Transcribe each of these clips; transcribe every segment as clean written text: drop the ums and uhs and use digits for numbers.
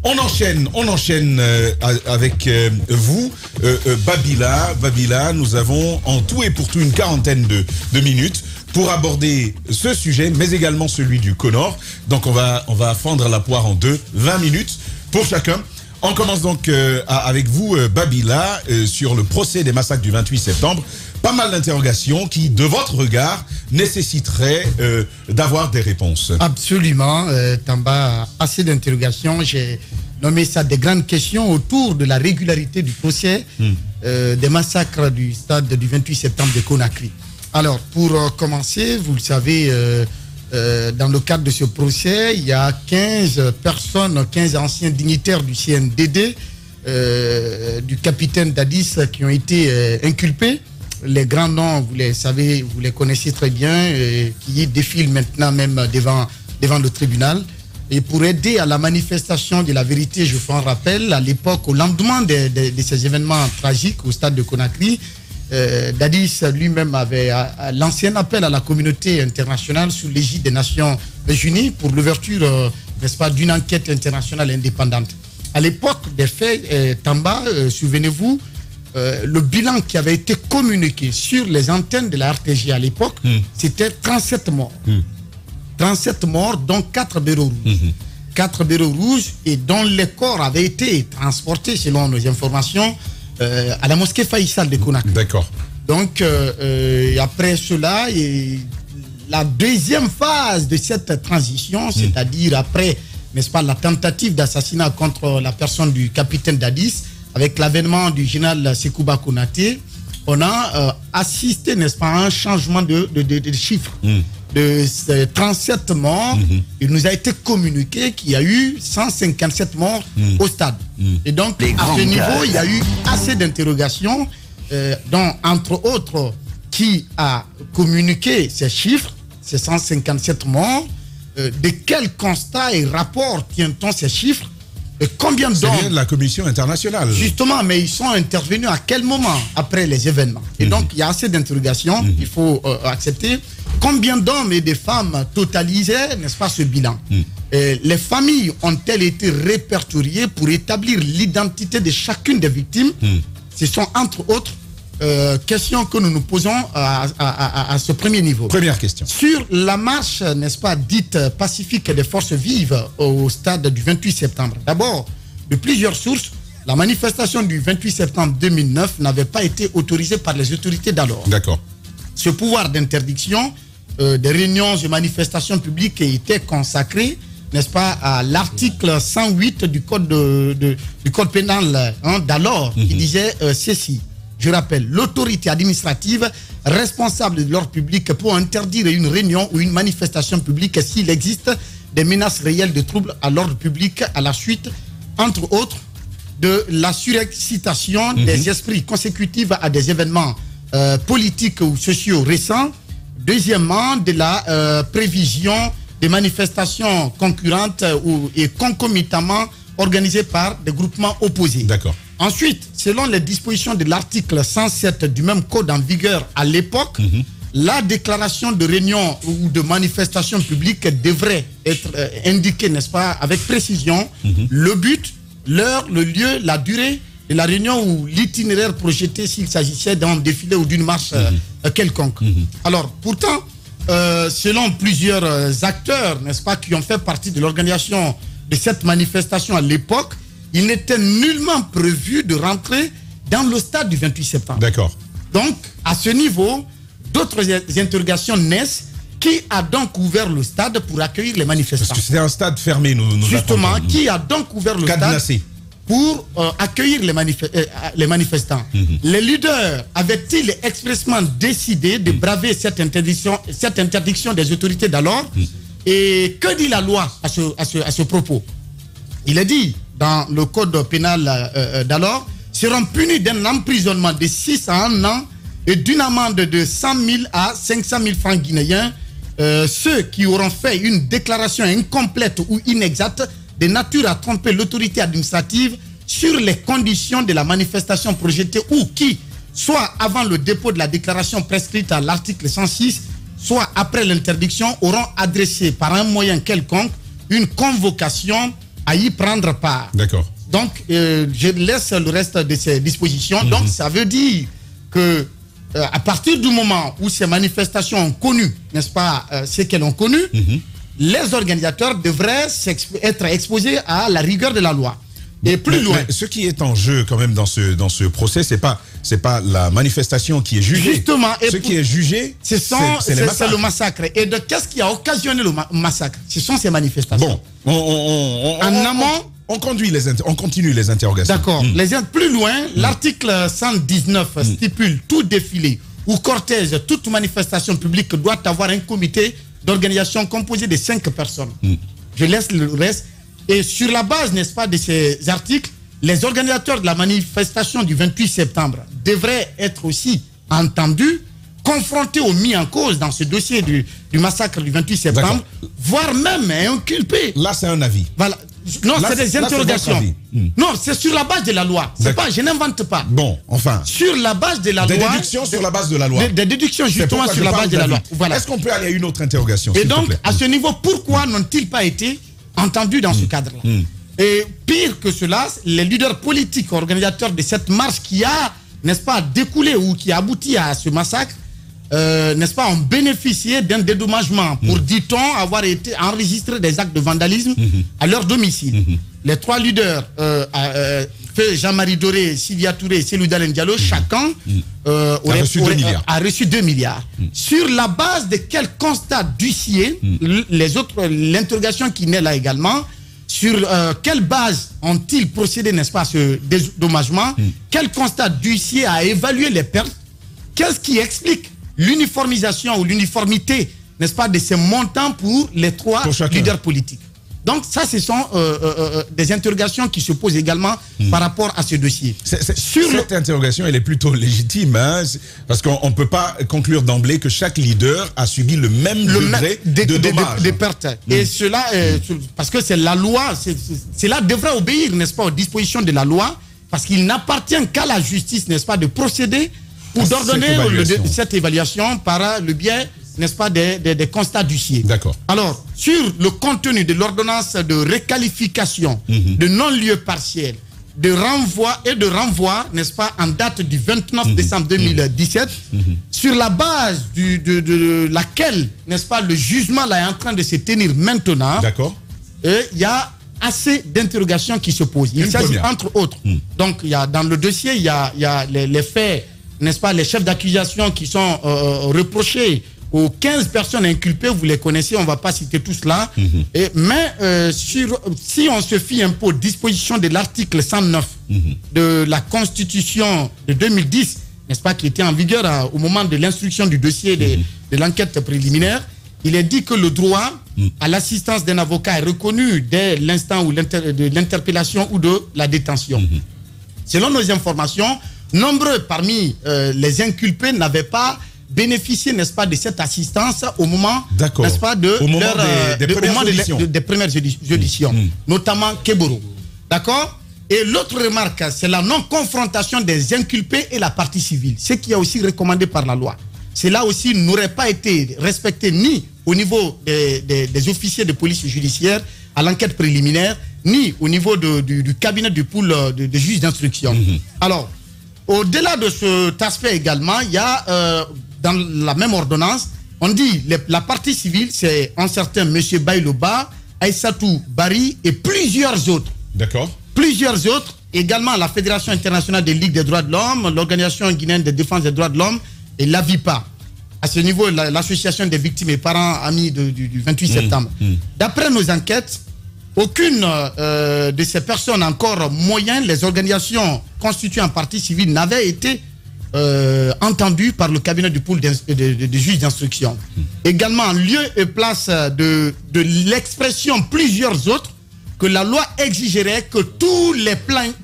On enchaîne avec vous, Babila. Babila, nous avons en tout et pour tout une quarantaine de minutes pour aborder ce sujet, mais également celui du Conor. Donc on va fendre la poire en deux, 20 minutes pour chacun. On commence donc avec vous, Babila, sur le procès des massacres du 28 septembre. Pas mal d'interrogations qui, de votre regard, nécessiteraient d'avoir des réponses. Absolument, Tamba, assez d'interrogations. J'ai nommé ça des grandes questions autour de la régularité du procès des massacres du stade du 28 septembre de Conakry. Alors, pour commencer, vous le savez, dans le cadre de ce procès, il y a 15 personnes, 15 anciens dignitaires du CNDD, du capitaine Dadis qui ont été inculpés. Les grands noms, vous les savez, vous les connaissez très bien, qui défilent maintenant même devant le tribunal. Et pour aider à la manifestation de la vérité, je fais un rappel, à l'époque, au lendemain de ces événements tragiques au stade de Conakry, Dadis lui-même avait lancé un appel à la communauté internationale sous l'égide des Nations Unies pour l'ouverture, n'est-ce pas, d'une enquête internationale indépendante. À l'époque des faits, Tamba, souvenez-vous, le bilan qui avait été communiqué sur les antennes de la RTG à l'époque, c'était 37 morts. 37 morts, dont 4 béros rouges. 4 béros rouges et dont les corps avaient été transportés, selon nos informations, à la mosquée Faïsal de Conakry. D'accord. Donc, après cela, la deuxième phase de cette transition, c'est-à-dire après, n'est-ce pas, la tentative d'assassinat contre la personne du capitaine Dadis, avec l'avènement du général Sekouba Konaté, on a assisté, n'est-ce pas, à un changement de chiffres. De 37 morts, il nous a été communiqué qu'il y a eu 157 morts au stade. Et donc, à ce niveau, il y a eu assez d'interrogations, dont, entre autres, qui a communiqué ces chiffres, ces 157 morts, de quel constat et rapport tient-on ces chiffres, et combien d'hommes... C'est bien de la commission internationale. Justement, mais ils sont intervenus à quel moment après les événements? Et donc, il y a assez d'interrogations, il faut accepter. Combien d'hommes et de femmes totalisaient, n'est-ce pas, ce bilan? Les familles ont-elles été répertoriées pour établir l'identité de chacune des victimes? Ce sont, entre autres, questions que nous nous posons à ce premier niveau. Première question. Sur la marche, n'est-ce pas, dite pacifique des forces vives au stade du 28 septembre. D'abord, de plusieurs sources, la manifestation du 28 septembre 2009 n'avait pas été autorisée par les autorités d'alors. D'accord. Ce pouvoir d'interdiction des réunions et manifestations publiques était consacré, n'est-ce pas, à l'article 108 du code, du code pénal d'alors, qui disait ceci. Je rappelle, l'autorité administrative responsable de l'ordre public pour interdire une réunion ou une manifestation publique s'il existe des menaces réelles de troubles à l'ordre public à la suite, entre autres, de la surexcitation des esprits consécutive à des événements politiques ou sociaux récents. Deuxièmement, de la prévision des manifestations concurrentes et concomitamment organisées par des groupements opposés. D'accord. Ensuite, selon les dispositions de l'article 107 du même code en vigueur à l'époque, la déclaration de réunion ou de manifestation publique devrait être indiquée, n'est-ce pas, avec précision, le but, l'heure, le lieu, la durée de la réunion ou l'itinéraire projeté s'il s'agissait d'un défilé ou d'une marche quelconque. Alors, pourtant, selon plusieurs acteurs, n'est-ce pas, qui ont fait partie de l'organisation de cette manifestation à l'époque, il n'était nullement prévu de rentrer dans le stade du 28 septembre. D'accord. Donc, à ce niveau, d'autres interrogations naissent. Qui a donc ouvert le stade pour accueillir les manifestants? Parce que c'était un stade fermé, nous justement, qui a donc ouvert le stade pour accueillir les manifestants? Les leaders avaient-ils expressément décidé de braver cette interdiction des autorités d'alors? Et que dit la loi à ce propos? Il est dit dans le code pénal d'alors, seront punis d'un emprisonnement de 6 à 1 an et d'une amende de 100 000 à 500 000 francs guinéens ceux qui auront fait une déclaration incomplète ou inexacte de nature à tromper l'autorité administrative sur les conditions de la manifestation projetée ou qui, soit avant le dépôt de la déclaration prescrite à l'article 106, soit après l'interdiction, auront adressé par un moyen quelconque une convocation à y prendre part. D'accord. Donc, je laisse le reste de ces dispositions. Donc, ça veut dire que à partir du moment où ces manifestations ont connu, n'est-ce pas, ce qu'elles ont connu, les organisateurs devraient être exposés à la rigueur de la loi. Et plus loin. Mais ce qui est en jeu quand même dans ce procès, c'est pas la manifestation qui est jugée. Justement. Ce qui est jugé, c'est le massacre. Et de qu'est-ce qui a occasionné le massacre? Ce sont ces manifestations. Bon, en amont, on continue les interrogations. D'accord. Plus loin, l'article 119 stipule tout défilé ou cortège, toute manifestation publique doit avoir un comité d'organisation composé de 5 personnes. Je laisse le reste. Et sur la base, n'est-ce pas, de ces articles, les organisateurs de la manifestation du 28 septembre devraient être aussi entendus, confrontés aux mis en cause dans ce dossier du massacre du 28 septembre, voire même inculpés. Là, c'est un avis. Voilà. Non, c'est des interrogations. Non, c'est sur la base de la loi. C'est pas, je n'invente pas. Bon, enfin. Sur la base de la loi. Des déductions sur la base de la loi. Des déductions justement sur la base de la loi. Voilà. Est-ce qu'on peut aller à une autre interrogation? Et donc, à ce niveau, pourquoi n'ont-ils pas été entendus dans ce cadre-là? Et pire que cela, les leaders politiques organisateurs de cette marche qui a, n'est-ce pas, découlé ou qui a abouti à ce massacre, n'est-ce pas, ont bénéficié d'un dédommagement pour, dit-on, avoir été enregistrés des actes de vandalisme à leur domicile. Les 3 leaders, Jean-Marie Doré, Sylvia Touré et Cellou Dalein Diallo, chacun a reçu 2 milliards. Sur la base de quel constat d'huissier, l'interrogation qui naît là également, sur quelle base ont-ils procédé, n'est-ce pas, à ce dédommagement? Quel constat d'huissier a évalué les pertes? Qu'est-ce qui explique l'uniformisation ou l'uniformité, n'est-ce pas, de ces montants pour les 3 leaders politiques? Donc ça, ce sont des interrogations qui se posent également par rapport à ce dossier. Cette interrogation, elle est plutôt légitime, hein, parce qu'on ne peut pas conclure d'emblée que chaque leader a subi le même degré de dommages. Des pertes. Et cela, parce que c'est la loi, cela devrait obéir, n'est-ce pas, aux dispositions de la loi, parce qu'il n'appartient qu'à la justice, n'est-ce pas, de procéder ou d'ordonner cette évaluation par le biais, n'est-ce pas, des constats d'huissier. D'accord. Alors, sur le contenu de l'ordonnance de réqualification, de non-lieu partiel, de renvoi, n'est-ce pas, en date du 29 décembre 2017, sur la base de laquelle, n'est-ce pas, le jugement là est en train de se tenir maintenant. D'accord. Il y a assez d'interrogations qui se posent. Il s'agit entre autres. Donc, il y a, dans le dossier, il y a les faits, n'est-ce pas, les chefs d'accusation qui sont reprochés aux 15 personnes inculpées, vous les connaissez, on ne va pas citer tout cela. Mais si on se fie un peu aux dispositions de l'article 109 de la Constitution de 2010, n'est-ce pas, qui était en vigueur au moment de l'instruction du dossier de l'enquête préliminaire, il est dit que le droit à l'assistance d'un avocat est reconnu dès l'instant de l'interpellation ou de la détention. Selon nos informations, nombreux parmi les inculpés n'avaient pas bénéficié, n'est-ce pas, de cette assistance au moment, n'est-ce pas, des premières auditions, notamment Keboro. D'accord? Et l'autre remarque, c'est la non-confrontation des inculpés et la partie civile, ce qui est aussi recommandé par la loi. Cela aussi n'aurait pas été respecté ni au niveau des officiers de police judiciaire à l'enquête préliminaire, ni au niveau du cabinet du pool de juges d'instruction. Alors, au-delà de cet aspect également, il y a dans la même ordonnance, on dit la partie civile, c'est un certain M. Bayloba, Aïssatou Bari et plusieurs autres. D'accord. Plusieurs autres, également la Fédération internationale des ligues des droits de l'homme, l'Organisation guinéenne de défense des droits de l'homme et l'AVIPA. À ce niveau, l'association des victimes et parents amis du 28 septembre. D'après nos enquêtes, aucune de ces personnes, encore moyennes, les organisations constituées en partie civile, n'avaient été entendues par le cabinet du pool de juges d'instruction. Également, en lieu et place de l'expression plusieurs autres, que la loi exigerait que tous les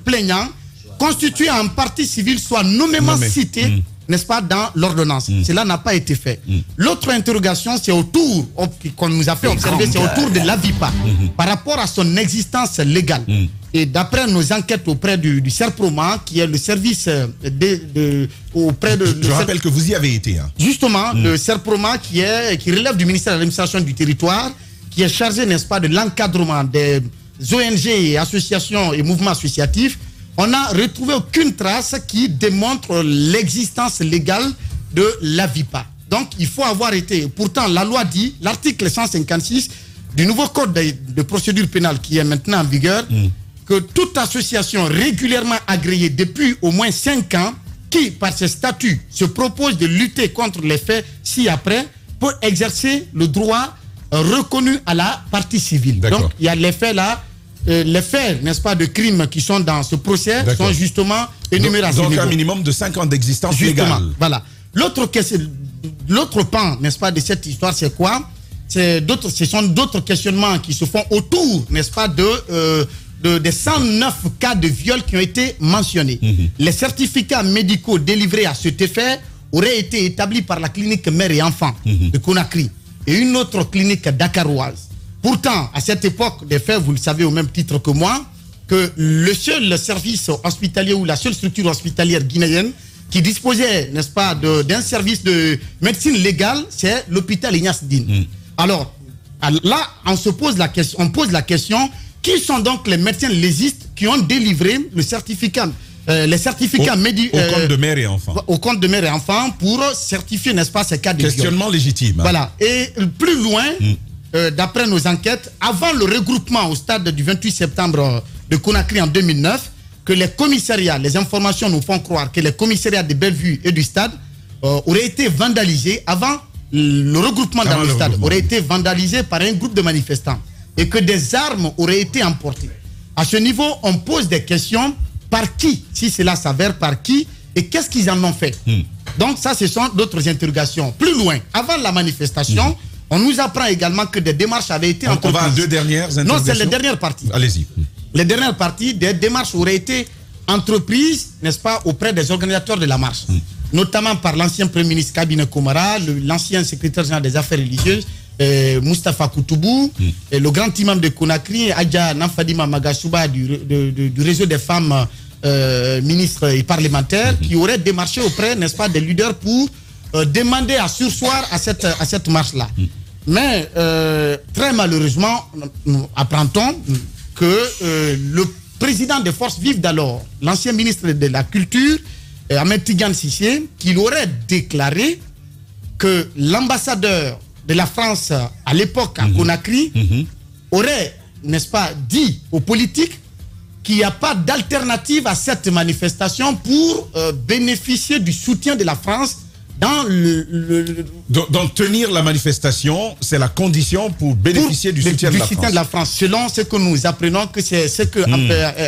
plaignants constitués en partie civile soient nommément cités, n'est-ce pas, dans l'ordonnance. Cela n'a pas été fait. L'autre interrogation, c'est autour, qu'on nous a fait observer, c'est autour de l'AVIPA, par rapport à son existence légale. Et d'après nos enquêtes auprès du CERPROMA, qui est le service auprès de... Je rappelle que vous y avez été. Hein. Justement, le CERPROMA qui relève du ministère de l'administration du territoire, qui est chargé, n'est-ce pas, de l'encadrement ONG et associations et mouvements associatifs, on n'a retrouvé aucune trace qui démontre l'existence légale de l'AVIPA. Donc, il faut avoir été... Pourtant, la loi dit, l'article 156 du nouveau code de procédure pénale qui est maintenant en vigueur, que toute association régulièrement agréée depuis au moins 5 ans, qui, par ses statuts, se propose de lutter contre les faits ci-après, peut exercer le droit reconnu à la partie civile. Donc, il y a les faits là, les faits, n'est-ce pas, de crimes qui sont dans ce procès sont justement énumérés à ce niveau. Donc, un minimum de 5 ans d'existence légale. Voilà. L'autre pan, n'est-ce pas, de cette histoire, c'est quoi? Ce sont d'autres questionnements qui se font autour, n'est-ce pas, des 109 cas de viol qui ont été mentionnés. Les certificats médicaux délivrés à cet effet auraient été établis par la clinique mère et enfant de Conakry et une autre clinique dakaroise. Pourtant, à cette époque des faits, vous le savez au même titre que moi, que le seul service hospitalier ou la seule structure hospitalière guinéenne qui disposait, n'est-ce pas, d'un service de médecine légale, c'est l'hôpital Ignace Dine. Alors, là, on pose la question, qui sont donc les médecins légistes qui ont délivré le certificat, les certificats médicaux au compte de mère et enfant. Au compte de mère et enfant pour certifier, n'est-ce pas, ces cas de questionnement viol. Légitime. Voilà. Et plus loin, d'après nos enquêtes, avant le regroupement au stade du 28 septembre de Conakry en 2009, que les commissariats, les informations nous font croire que les commissariats de Bellevue et du stade auraient été vandalisés avant le regroupement dans le stade, aurait été vandalisé par un groupe de manifestants et que des armes auraient été emportées. À ce niveau, on pose des questions. Par qui? Si cela s'avère, par qui? Et qu'est-ce qu'ils en ont fait? Donc ça, ce sont d'autres interrogations. Plus loin, avant la manifestation, on nous apprend également que des démarches avaient été entreprises. On va à deux dernières interrogations. Non, c'est les dernières parties. Allez-y. Les dernières parties, des démarches auraient été entreprises, n'est-ce pas, auprès des organisateurs de la marche. Notamment par l'ancien Premier ministre Kabine Komara, l'ancien secrétaire général des affaires religieuses, Moustapha Koutoubou, et le grand imam de Conakry, Adja Namfadima Magasuba du réseau des femmes ministres et parlementaires, qui auraient démarché auprès, n'est-ce pas, des leaders pour demander à surseoir à cette marche-là. Mais très malheureusement, apprend-on que le président des forces vives d'alors, l'ancien ministre de la Culture, Ahmed Tidiane Cissé, qu'il aurait déclaré que l'ambassadeur de la France à l'époque à Conakry aurait, n'est-ce pas, dit aux politiques qu'il n'y a pas d'alternative à cette manifestation pour bénéficier du soutien de la France dans Donc tenir la manifestation, c'est la condition pour bénéficier du soutien de la France. Selon ce que nous apprenons, que c'est ce que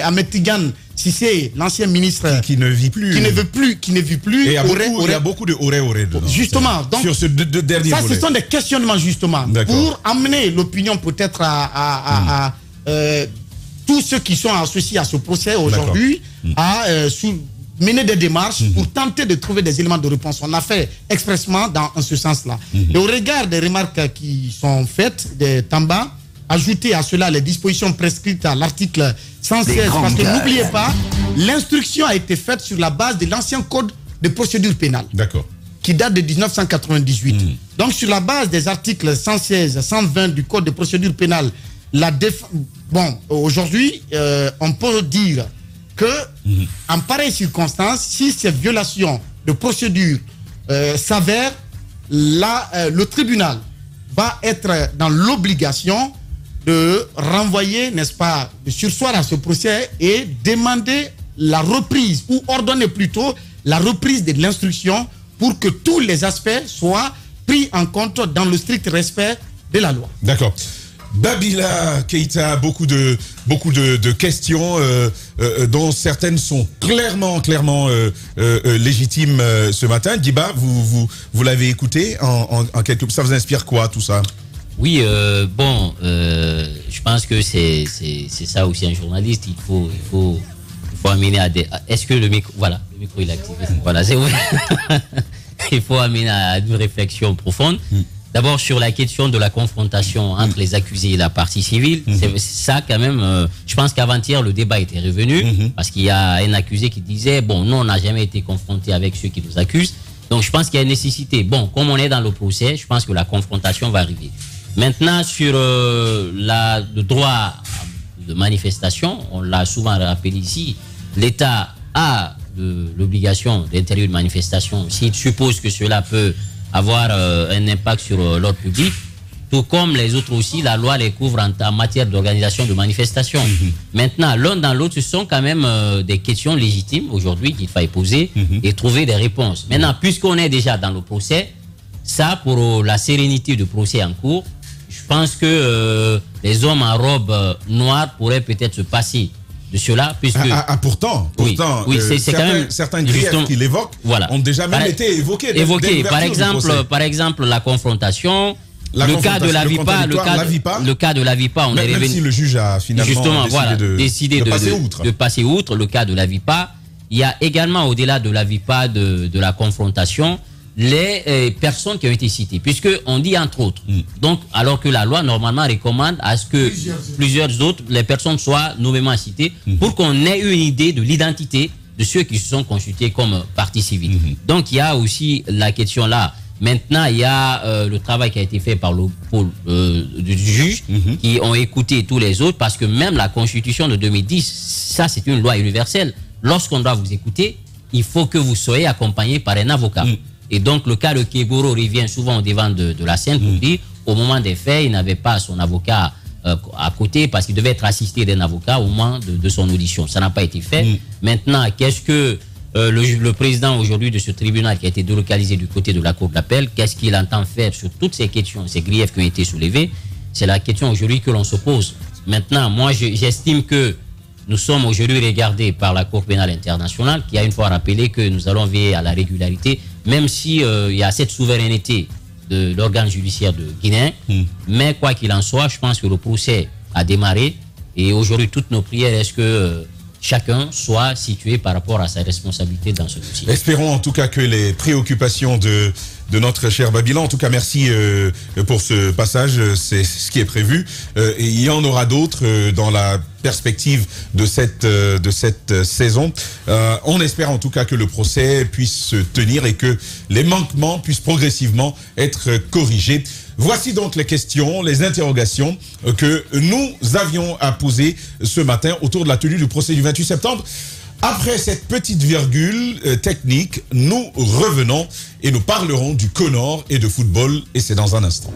Ahmed Tidiane Cissé, l'ancien ministre, qui ne vit plus, qui ne vit plus, et il y a beaucoup de aurait dedans. Justement, donc sur ce dernier ça, volet. Ce sont des questionnements justement pour amener l'opinion peut-être à tous ceux qui sont associés à ce procès aujourd'hui à mener des démarches pour tenter de trouver des éléments de réponse. On a fait expressement dans ce sens-là. Et au regard des remarques qui sont faites de Tamba, ajouter à cela les dispositions prescrites à l'article 116, parce que n'oubliez pas, l'instruction a été faite sur la base de l'ancien code de procédure pénale. Qui date de 1998. Donc sur la base des articles 116, 120 du code de procédure pénale, aujourd'hui, on peut dire que en pareille circonstance, si ces violations de procédure s'avèrent, le tribunal va être dans l'obligation de renvoyer, n'est-ce pas, de surseoir à ce procès et demander la reprise, ou ordonner plutôt la reprise de l'instruction pour que tous les aspects soient pris en compte dans le strict respect de la loi. D'accord. Babila Keïta, beaucoup de questions dont certaines sont clairement légitimes ce matin. Diba, vous l'avez écouté en quelque... Ça vous inspire quoi tout ça? Oui, je pense que c'est ça aussi un journaliste. Il faut amener à des... Est-ce que le micro... Voilà, le micro il est activé. Voilà, c'est vrai. Il faut amener à une réflexion profonde. D'abord sur la question de la confrontation entre les accusés et la partie civile. C'est ça quand même, je pense qu'avant-hier le débat était revenu parce qu'il y a un accusé qui disait, bon, nous on n'a jamais été confrontés avec ceux qui nous accusent. Donc je pense qu'il y a une nécessité. Bon, comme on est dans le procès, je pense que la confrontation va arriver. Maintenant sur le droit, de manifestation. On l'a souvent rappelé ici. L'État a l'obligation d'interdire une manifestation s'il suppose que cela peut avoir un impact sur l'ordre public. Tout comme les autres aussi, la loi les couvre en matière d'organisation de manifestations. Maintenant, l'un dans l'autre, ce sont quand même des questions légitimes aujourd'hui qu'il faille poser et trouver des réponses. Maintenant, puisqu'on est déjà dans le procès, ça, pour la sérénité du procès en cours, je pense que les hommes en robe noire pourraient peut-être se passer de cela, puisque... pourtant, oui, c'est quand même certains griefs qu'il évoque ont déjà même été évoqués. Par exemple, la confrontation... Le cas de la VIPA, le cas de la VIPA, on est revenu. Même si le juge a finalement décidé de passer outre le cas de la VIPA, il y a également au-delà de la VIPA, de la confrontation, les personnes qui ont été citées, puisque on dit entre autres. Donc, alors que la loi normalement recommande à ce que plusieurs autres, les personnes soient nommément citées, pour qu'on ait une idée de l'identité de ceux qui se sont constitués comme partie civile. Donc, il y a aussi la question là. Maintenant, il y a le travail qui a été fait par le pôle du juge qui ont écouté tous les autres, parce que même la Constitution de 2010, ça c'est une loi universelle. Lorsqu'on doit vous écouter, il faut que vous soyez accompagné par un avocat. Et donc le cas de Keboro revient souvent au devant de la scène pour dire, au moment des faits, il n'avait pas son avocat à côté parce qu'il devait être assisté d'un avocat au moment de son audition. Ça n'a pas été fait. Maintenant, qu'est-ce que le président aujourd'hui de ce tribunal qui a été délocalisé du côté de la cour d'appel, qu'est-ce qu'il entend faire sur toutes ces questions, ces griefs qui ont été soulevés? C'est la question aujourd'hui que l'on se pose. Maintenant, moi, j'estime que nous sommes aujourd'hui regardés par la Cour pénale internationale qui a une fois rappelé que nous allons veiller à la régularité, même si il y a cette souveraineté de l'organe judiciaire de Guinée. Mais quoi qu'il en soit, je pense que le procès a démarré et aujourd'hui, toutes nos prières, est-ce que chacun soit situé par rapport à sa responsabilité dans ce dossier. Espérons en tout cas que les préoccupations de notre cher Babila, en tout cas merci pour ce passage, c'est ce qui est prévu. Et il y en aura d'autres dans la perspective de cette saison. On espère en tout cas que le procès puisse se tenir et que les manquements puissent progressivement être corrigés. Voici donc les questions, les interrogations que nous avions à poser ce matin autour de la tenue du procès du 28 septembre. Après cette petite virgule technique, nous revenons et nous parlerons du Conor et de football, et c'est dans un instant.